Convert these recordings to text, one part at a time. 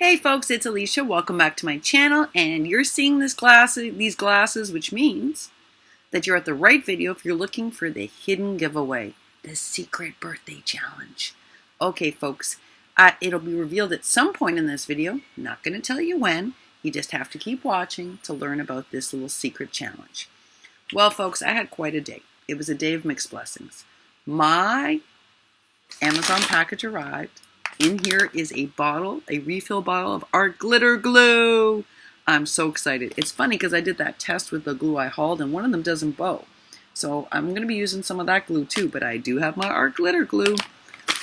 Hey folks, it's Alicia. Welcome back to my channel, and you're seeing these glasses, which means that you're at the right video if you're looking for the hidden giveaway, the secret birthday challenge. Okay folks, it'll be revealed at some point in this video. Not going to tell you when. You just have to keep watching to learn about this little secret challenge. Well folks, I had quite a day. It was a day of mixed blessings. My Amazon package arrived. In here is a refill bottle of art glitter glue. I'm so excited. It's funny because I did that test with the glue I hauled and one of them doesn't bow. So I'm going to be using some of that glue too, but I do have my art glitter glue.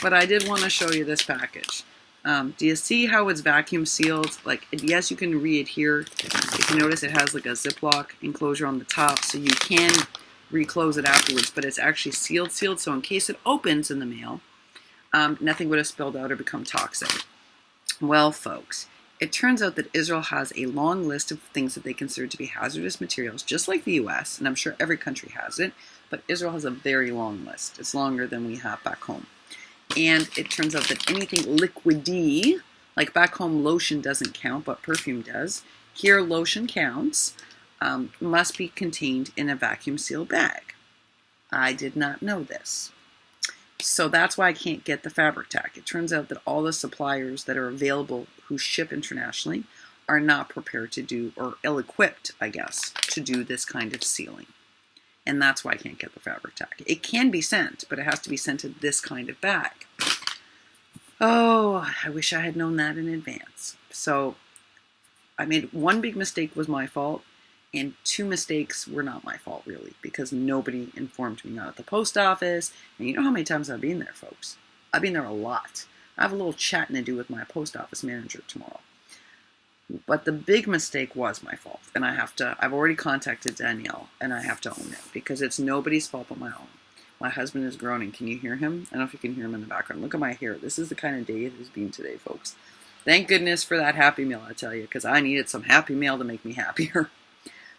But I did want to show you this package. Do you see how it's vacuum sealed? Like, yes, you can re-adhere. If you notice, it has like a Ziploc enclosure on the top, so you can reclose it afterwards, but it's actually sealed, so in case it opens in the mail, nothing would have spilled out or become toxic. Well, folks, it turns out that Israel has a long list of things that they consider to be hazardous materials, just like the US, and I'm sure every country has it, but Israel has a very long list. It's longer than we have back home. And it turns out that anything liquidy, like back home lotion doesn't count, but perfume does. Here lotion counts, must be contained in a vacuum sealed bag. I did not know this. So that's why I can't get the fabric tack. It turns out that all the suppliers that are available who ship internationally are not prepared to do, or ill-equipped, I guess, to do this kind of sealing. And that's why I can't get the fabric tack. It can be sent, but it has to be sent in this kind of bag. Oh, I wish I had known that in advance. So I made one big mistake was my fault. And two mistakes were not my fault, really, because nobody informed me, not at the post office. And you know how many times I've been there, folks. I've been there a lot. I have a little chatting to do with my post office manager tomorrow. But the big mistake was my fault. And I've already contacted Danielle, and I have to own it, because it's nobody's fault but my own. My husband is groaning. Can you hear him? I don't know if you can hear him in the background. Look at my hair. This is the kind of day it has been today, folks. Thank goodness for that Happy Meal, I tell you, because I needed some Happy Meal to make me happier.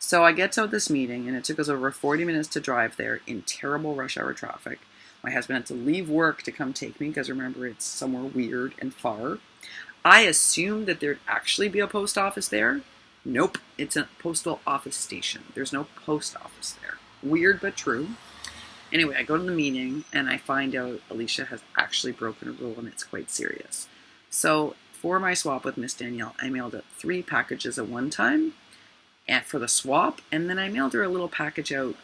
So I get to this meeting, and it took us over 40 minutes to drive there in terrible rush hour traffic. My husband had to leave work to come take me, because remember, it's somewhere weird and far. I assumed that there'd actually be a post office there. Nope, it's a postal office station. There's no post office there. Weird, but true. Anyway, I go to the meeting, and I find out Alicia has actually broken a rule, and it's quite serious. So for my swap with Miss Danielle, I mailed out 3 packages at one time. And for the swap, and then I mailed her a little package out,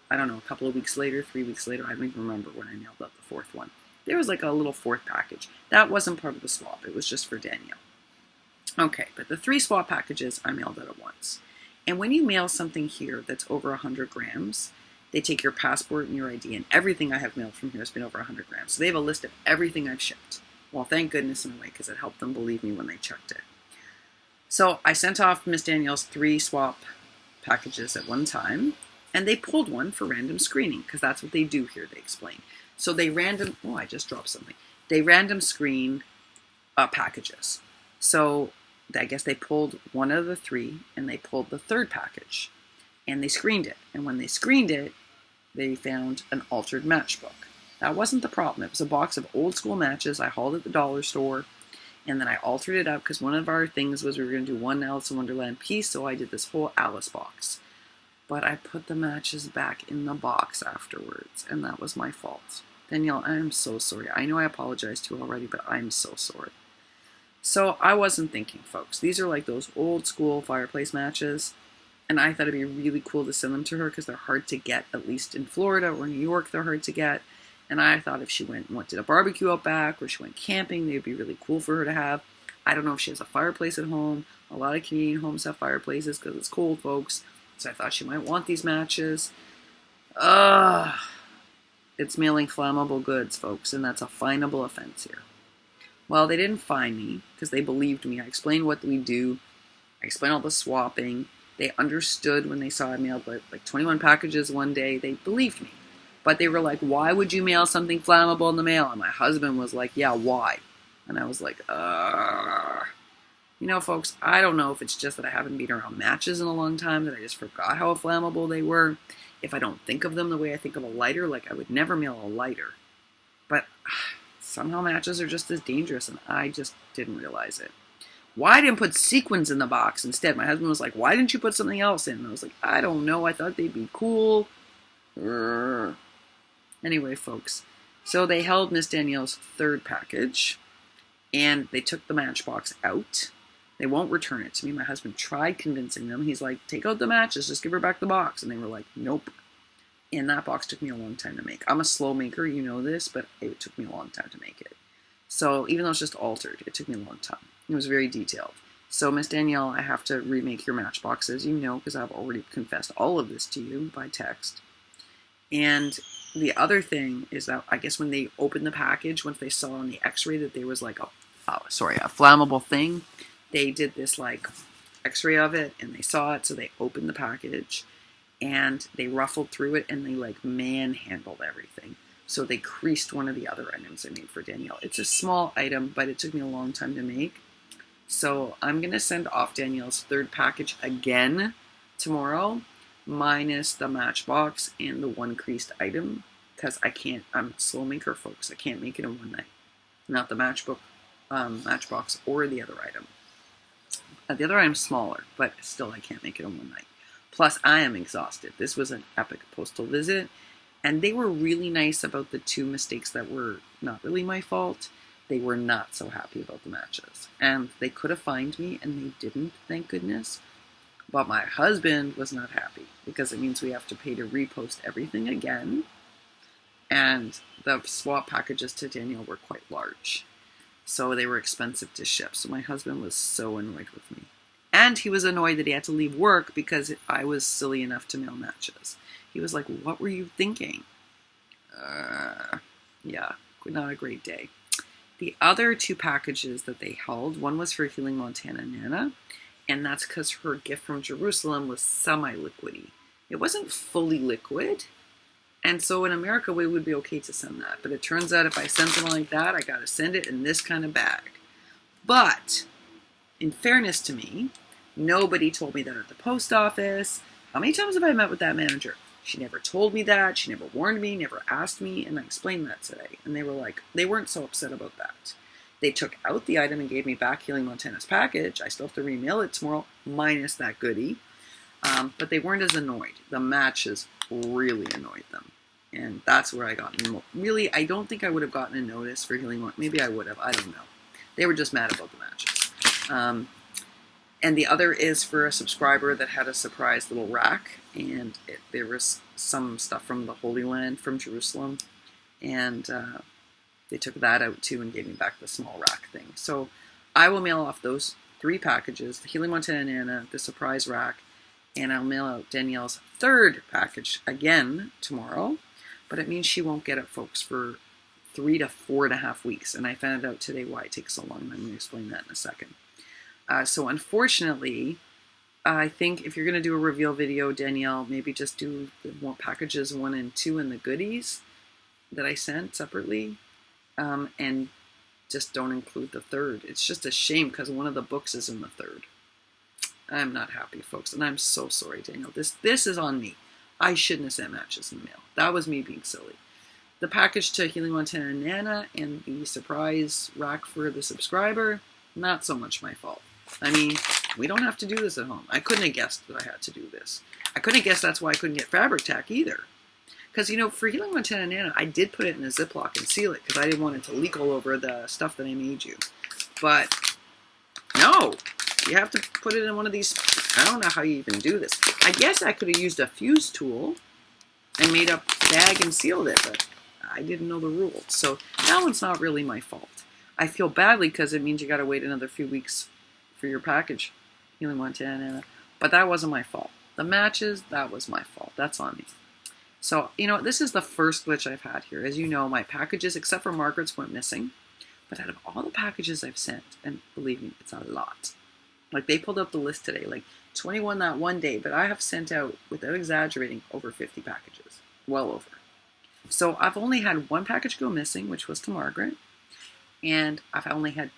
I don't know, a couple of weeks later, 3 weeks later, I don't even remember when I mailed out the 4th one. There was like a little 4th package. That wasn't part of the swap, it was just for Danielle. Okay, but the 3 swap packages I mailed out at once. And when you mail something here that's over 100 grams, they take your passport and your ID, and everything I have mailed from here has been over 100 grams. So they have a list of everything I've shipped. Well, thank goodness in a way, because it helped them believe me when they checked it. So I sent off Miss Danielle's 3 swap packages at one time, and they pulled one for random screening, because that's what they do here, they explain. So they I just dropped something. They random screen packages. So I guess they pulled one of the 3, and they pulled the 3rd package, and they screened it. And when they screened it, they found an altered matchbook. That wasn't the problem. It was a box of old school matches I hauled at the dollar store. And then I altered it up because one of our things was we were going to do one Alice in Wonderland piece, so I did this whole Alice box. But I put the matches back in the box afterwards, and that was my fault. Danielle, I am so sorry. I know I apologized to you already, but I'm so sorry. So I wasn't thinking, folks. These are like those old school fireplace matches, and I thought it'd be really cool to send them to her because they're hard to get, at least in Florida or New York, they're hard to get. And I thought if she went and did a barbecue out back or she went camping, they'd be really cool for her to have. I don't know if she has a fireplace at home. A lot of Canadian homes have fireplaces because it's cold, folks. So I thought she might want these matches. It's mailing flammable goods, folks, and that's a finable offense here. Well, they didn't fine me because they believed me. I explained what we do. I explained all the swapping. They understood when they saw I mailed like 21 packages one day. They believed me. But they were like, why would you mail something flammable in the mail? And my husband was like, yeah, why? And I was like, You know, folks, I don't know if it's just that I haven't been around matches in a long time, that I just forgot how flammable they were. If I don't think of them the way I think of a lighter, like I would never mail a lighter. But somehow matches are just as dangerous, and I just didn't realize it. Why I didn't put sequins in the box instead. My husband was like, why didn't you put something else in? And I was like, I don't know. I thought they'd be cool. Anyway, folks. So they held Miss Danielle's third package, and they took the matchbox out. They won't return it to me. My husband tried convincing them. He's like, take out the matches. Just give her back the box. And they were like, nope. And that box took me a long time to make. I'm a slow maker, you know this, but it took me a long time to make it. So even though it's just altered, it took me a long time. It was very detailed. So Miss Danielle, I have to remake your matchboxes, you know, because I've already confessed all of this to you by text. And the other thing is that I guess when they opened the package, once they saw on the x-ray that there was like a flammable thing, they did this like x-ray of it and they saw it, so they opened the package and they ruffled through it and they like manhandled everything. So they creased one of the other items I made for Danielle. It's a small item, but it took me a long time to make. So I'm going to send off Danielle's third package again tomorrow, minus the matchbox and the one creased item, because I'm a slow maker, folks. I can't make it in one night. Not the matchbox or the other item. The other item's smaller, but still I can't make it in one night. Plus, I am exhausted. This was an epic postal visit, and they were really nice about the two mistakes that were not really my fault. They were not so happy about the matches. And they could have fined me, and they didn't, thank goodness. But my husband was not happy, because it means we have to pay to repost everything again. And the swap packages to Danielle were quite large. So they were expensive to ship. So my husband was so annoyed with me. And he was annoyed that he had to leave work because I was silly enough to mail matches. He was like, what were you thinking? Yeah, not a great day. The other two packages that they held, one was for Healing Montana Nana, and that's because her gift from Jerusalem was semi-liquidy. It wasn't fully liquid, and so in America, we would be okay to send that. But it turns out if I send something like that, I got to send it in this kind of bag. But in fairness to me, nobody told me that at the post office. How many times have I met with that manager? She never told me that. She never warned me, never asked me, and I explained that today. And they were like, they weren't so upset about that. They took out the item and gave me back Healing Montana's package. I still have to remail it tomorrow, minus that goodie. But they weren't as annoyed. The matches really annoyed them. And that's where I got, really, I don't think I would have gotten a notice for Healing Montana. Maybe I would have, I don't know. They were just mad about the matches. And the other is for a subscriber that had a surprise little rack, and there was some stuff from the Holy Land, from Jerusalem, and they took that out too and gave me back the small rack thing. So I will mail off those three packages, the Healing Montana Nana, the surprise rack, and I'll mail out Danielle's third package again tomorrow, but it means she won't get it, folks, for 3 to 4.5 weeks, and I found out today why it takes so long, and I'm going to explain that in a second. So unfortunately, I think if you're going to do a reveal video, Danielle, maybe just do the more packages 1 and 2 and the goodies that I sent separately, and just don't include the third. It's just a shame because one of the books is in the third. I'm not happy, folks, and I'm so sorry, Danielle. This is on me. I shouldn't have sent matches in the mail. That was me being silly. The package to Healing Montana Nana and the surprise rack for the subscriber, not so much my fault. I mean, we don't have to do this at home. I couldn't have guessed that I had to do this. I couldn't have guessed that's why I couldn't get fabric tack either. Because, you know, for Healing Montana Nana, I did put it in a Ziploc and seal it because I didn't want it to leak all over the stuff that I made you. But, no, you have to put it in one of these. I don't know how you even do this. I guess I could have used a fuse tool and made a bag and sealed it, but I didn't know the rules. So that one's not really my fault. I feel badly because it means you got to wait another few weeks for your package, Healing Montana, but that wasn't my fault. The matches, that was my fault. That's on me. So, you know, this is the first glitch I've had here. As you know, my packages, except for Margaret's, went missing. But out of all the packages I've sent, and believe me, it's a lot. Like, they pulled up the list today, like 21 that one day, but I have sent out, without exaggerating, over 50 packages. Well over. So I've only had one package go missing, which was to Margaret, and I've only had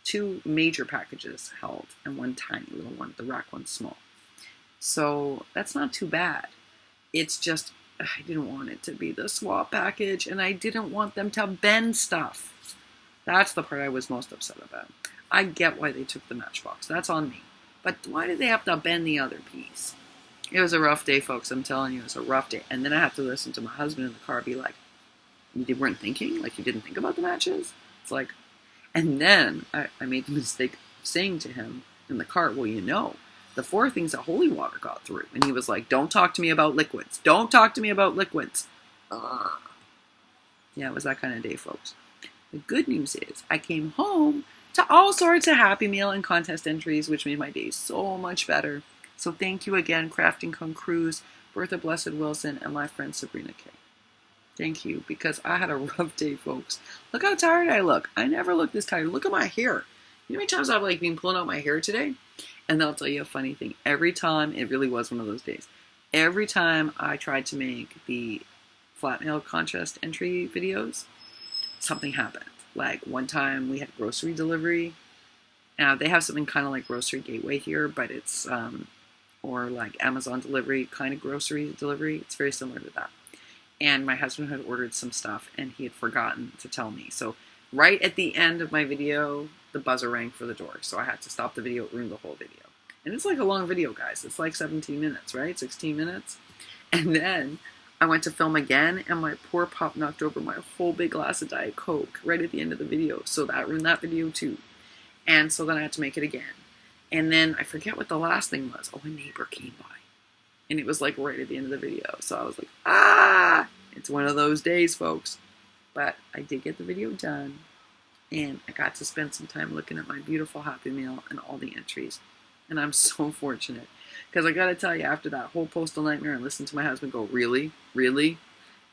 2 major packages held and 1 tiny little one. The rack one's small. So that's not too bad. It's just, I didn't want it to be the swap package, and I didn't want them to bend stuff. That's the part I was most upset about. I get why they took the matchbox. That's on me. But why did they have to bend the other piece? It was a rough day, folks. I'm telling you, it was a rough day. And then I had to listen to my husband in the car be like, you weren't thinking? Like, you didn't think about the matches? It's like, and then I made the mistake of saying to him in the car, well, you know, the 4 things that holy water got through. And he was like, don't talk to me about liquids. Don't talk to me about liquids. Yeah, it was that kind of day, folks. The good news is I came home to all sorts of Happy Meal and contest entries, which made my day so much better. So thank you again, Crafting Con Cruz, Bertha Blessed Wilson, and my friend Sabrina K. Thank you, because I had a rough day, folks. Look how tired I look. I never look this tired. Look at my hair. You know how many times I've been pulling out my hair today? And I'll tell you a funny thing. Every time, it really was one of those days. Every time I tried to make the flat mail contest entry videos, something happened. Like one time we had grocery delivery. Now they have something kind of like Grocery Gateway here, but it's, or like Amazon delivery, kind of grocery delivery. It's very similar to that. And my husband had ordered some stuff and he had forgotten to tell me. So right at the end of my video, the buzzer rang for the door. So I had to stop the video, it ruined the whole video. And it's like a long video, guys. It's like 17 minutes, right? 16 minutes. And then I went to film again and my poor pup knocked over my whole big glass of Diet Coke right at the end of the video. So that ruined that video too. And so then I had to make it again. And then I forget what the last thing was. Oh, a neighbor came by. And it was like right at the end of the video. So I was like, it's one of those days, folks. But I did get the video done. And I got to spend some time looking at my beautiful Happy Meal and all the entries. And I'm so fortunate. Because I got to tell you, after that whole postal nightmare and listening to my husband go, really? Really?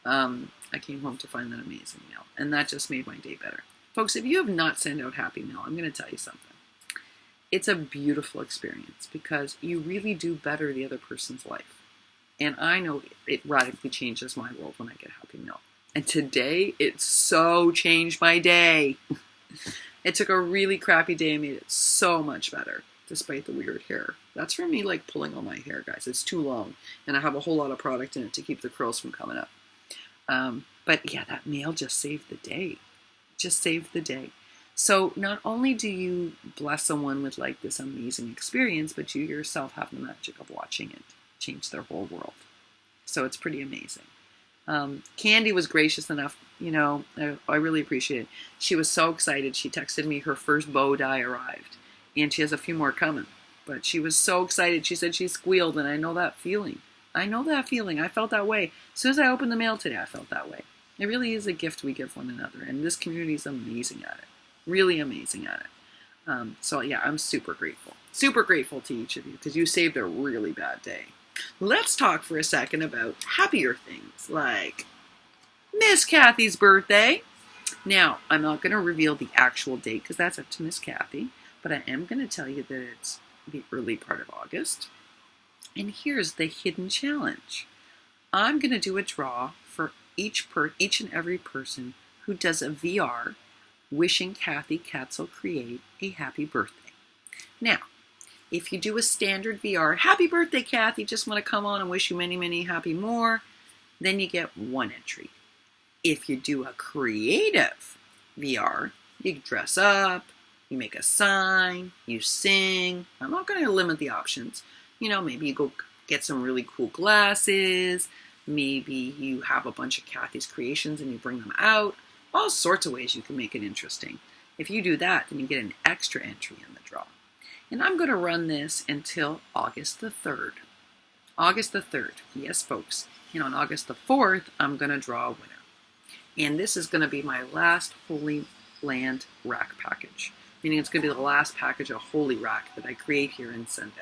I came home to find that amazing meal. And that just made my day better. Folks, if you have not sent out Happy Meal, I'm going to tell you something. It's a beautiful experience because you really do better the other person's life. And I know it radically changes my world when I get Happy Meal. And today, it so changed my day. It took a really crappy day and made it so much better, despite the weird hair. That's for me like pulling on my hair, guys. It's too long. And I have a whole lot of product in it to keep the curls from coming up. But yeah, that meal just saved the day. Just saved the day. So not only do you bless someone with like this amazing experience, but you yourself have the magic of watching it change their whole world. So it's pretty amazing. Candy was gracious enough, you know, I really appreciate it. She was so excited. She texted me her first bow die arrived and she has a few more coming, but she was so excited. She said she squealed and I know that feeling. I know that feeling. I felt that way. As soon as I opened the mail today, I felt that way. It really is a gift we give one another and this community is amazing at it. Really amazing at it. So yeah, I'm super grateful. Super grateful to each of you because you saved a really bad day. Let's talk for a second about happier things like Miss Kathy's birthday. Now, I'm not going to reveal the actual date because that's up to Miss Kathy, but I am going to tell you that it's the early part of August. And here's the hidden challenge. I'm going to do a draw for each and every person who does a VR wishing Kathy Katzelcreate a happy birthday. Now, if you do a standard VR, happy birthday, Kathy, just want to come on and wish you many, many happy more, then you get 1 entry. If you do a creative VR, you dress up, you make a sign, you sing. I'm not going to limit the options. You know, maybe you go get some really cool glasses. Maybe you have a bunch of Kathy's creations and you bring them out. All sorts of ways you can make it interesting. If you do that, then you get an extra entry in the draw. And I'm going to run this until August the 3rd. August the 3rd. Yes, folks. And on August the 4th, I'm going to draw a winner. And this is going to be my last Holy Land rack package. Meaning it's going to be the last package of Holy Rack that I create here and send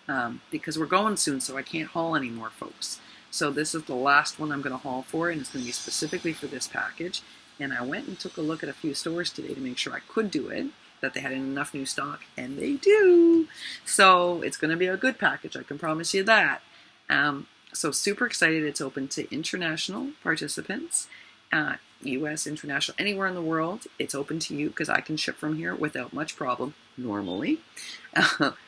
out. Because we're going soon, so I can't haul anymore, folks. So this is the last one I'm going to haul for, and it's going to be specifically for this package. And I went and took a look at a few stores today to make sure I could do it, that they had enough new stock, and they do. So it's going to be a good package, I can promise you that. So super excited. It's open to international participants, U.S., international, anywhere in the world. It's open to you because I can ship from here without much problem, normally.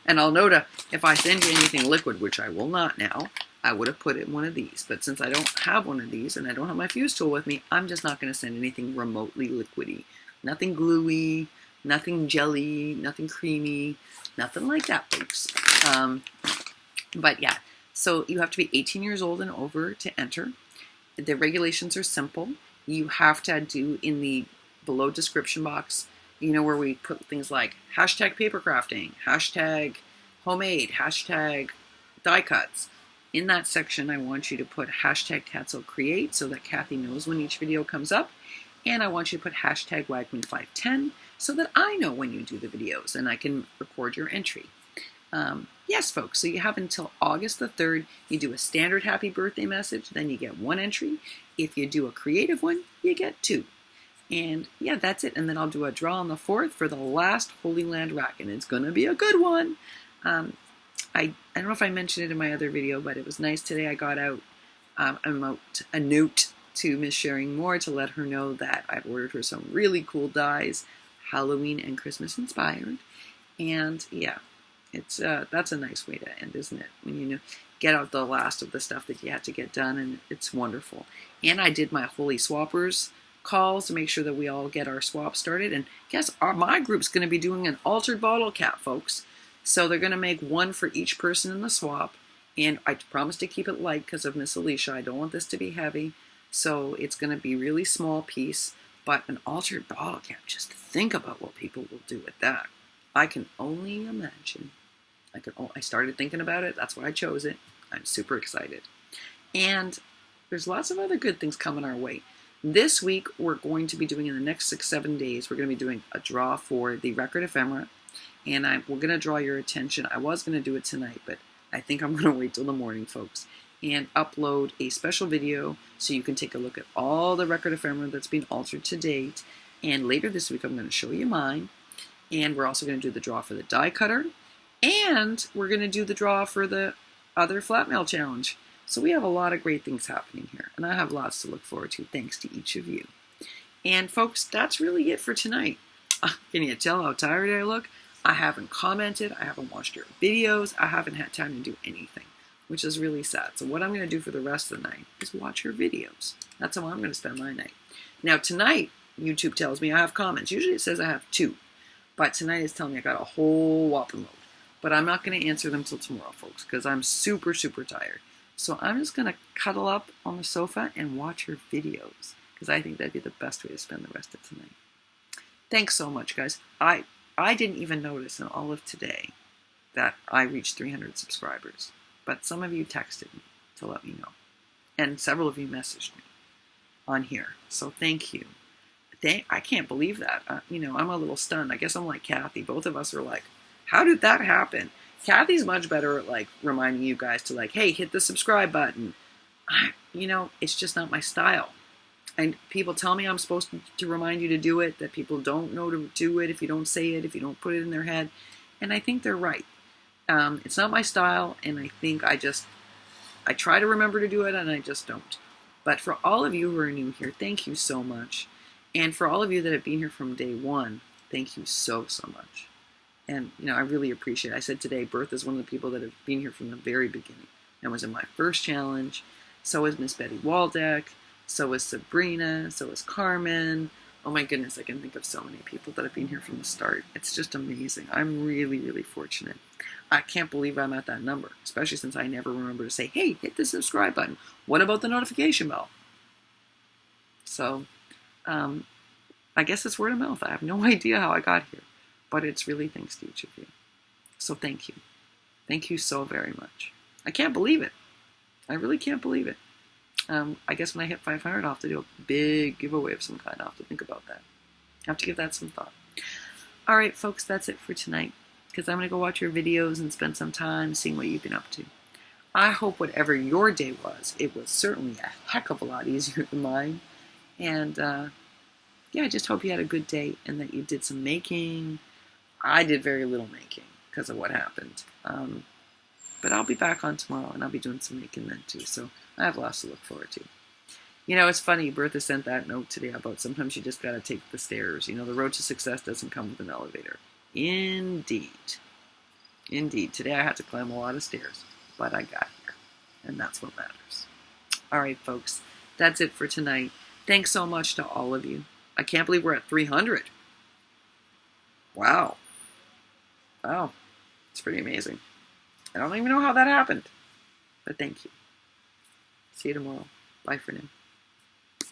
And I'll note if I send you anything liquid, which I will not now, I would have put it in one of these. But since I don't have one of these and I don't have my fuse tool with me, I'm just not going to send anything remotely liquidy. Nothing gluey, Nothing jelly, nothing creamy, nothing like that, folks. But yeah, so you have to be 18 years old and over to enter. The regulations are simple. You have to do in the below description box, you know, where we put things like hashtag paper crafting, hashtag homemade, hashtag die cuts. In that section, I want you to put hashtag Katzelcreate so that Kathy knows when each video comes up. And I want you to put hashtag Wagman510 so that I know when you do the videos and I can record your entry. Yes, folks, so you have until August the 3rd. You do a standard happy birthday message, then you get 1 entry. If you do a creative one, you get 2. And yeah, that's it. And then I'll do a draw on the 4th for the last Holy Land rack, and it's going to be a good one. I don't know if I mentioned it in my other video, but it was nice today. I got out a note to Miss Sharing Moore to let her know that I've ordered her some really cool dies, Halloween and Christmas inspired. And yeah, it's that's a nice way to end, isn't it? When you get out the last of the stuff that you had to get done, and it's wonderful. And I did my Holy Swappers calls to make sure that we all get our swap started. And guess my group's going to be doing an altered bottle cap, folks. So they're going to make 1 for each person in the swap. And I promised to keep it light because of Miss Alicia. I don't want this to be heavy. So it's going to be really small piece. But an altered bottle cap, just think about what people will do with that. I can only imagine. I started thinking about it. That's why I chose it. I'm super excited. And there's lots of other good things coming our way. This week, we're going to be doing, in the next 6-7 days, we're going to be doing a draw for the record ephemera. And we're going to draw your attention. I was going to do it tonight, but I think I'm going to wait till the morning, folks, and upload a special video so you can take a look at all the record ephemera that's been altered to date. And later this week, I'm going to show you mine. And we're also going to do the draw for the die cutter. And we're going to do the draw for the other flat mail challenge. So we have a lot of great things happening here. And I have lots to look forward to, thanks to each of you. And folks, that's really it for tonight. Can you tell how tired I look? I haven't commented. I haven't watched your videos. I haven't had time to do anything, which is really sad. So what I'm going to do for the rest of the night is watch your videos. That's how I'm going to spend my night. Now tonight, YouTube tells me I have comments. Usually it says I have 2. But tonight it's telling me I got a whole whopping load. But I'm not going to answer them till tomorrow, folks, because I'm super, super tired. So I'm just going to cuddle up on the sofa and watch your videos, because I think that'd be the best way to spend the rest of tonight. Thanks so much, guys. I didn't even notice in all of today that I reached 300 subscribers. But some of you texted me to let me know. And several of you messaged me on here. So thank you. I can't believe that. I'm a little stunned. I guess I'm like Kathy. Both of us are like, how did that happen? Kathy's much better at reminding you guys to hey, hit the subscribe button. It's just not my style. And people tell me I'm supposed to remind you to do it, that people don't know to do it if you don't say it, if you don't put it in their head. And I think they're right. It's not my style, and I think I try to remember to do it, and I just don't. But for all of you who are new here, thank you so much. And for all of you that have been here from day 1, thank you so, so much. And, I really appreciate it. I said today, Bertha is one of the people that have been here from the very beginning and was in my first challenge. So is Miss Betty Waldeck. So is Sabrina. So is Carmen. Oh my goodness, I can think of so many people that have been here from the start. It's just amazing. I'm really, really fortunate. I can't believe I'm at that number, especially since I never remember to say, hey, hit the subscribe button. What about the notification bell? So, I guess it's word of mouth. I have no idea how I got here. But it's really thanks to each of you. So thank you. Thank you so very much. I can't believe it. I really can't believe it. I guess when I hit 500, I'll have to do a big giveaway of some kind. I'll have to think about that. I have to give that some thought. All right, folks, that's it for tonight. Because I'm going to go watch your videos and spend some time seeing what you've been up to. I hope whatever your day was, it was certainly a heck of a lot easier than mine. And, yeah, I just hope you had a good day and that you did some making. I did very little making because of what happened. But I'll be back on tomorrow, and I'll be doing some making then, too. So I have lots to look forward to. It's funny. Bertha sent that note today about sometimes you just got to take the stairs. The road to success doesn't come with an elevator. Indeed. Indeed. Today I had to climb a lot of stairs, but I got here, and that's what matters. All right, folks. That's it for tonight. Thanks so much to all of you. I can't believe we're at 300. Wow. Wow. It's pretty amazing. I don't even know how that happened. But thank you. See you tomorrow. Bye for now.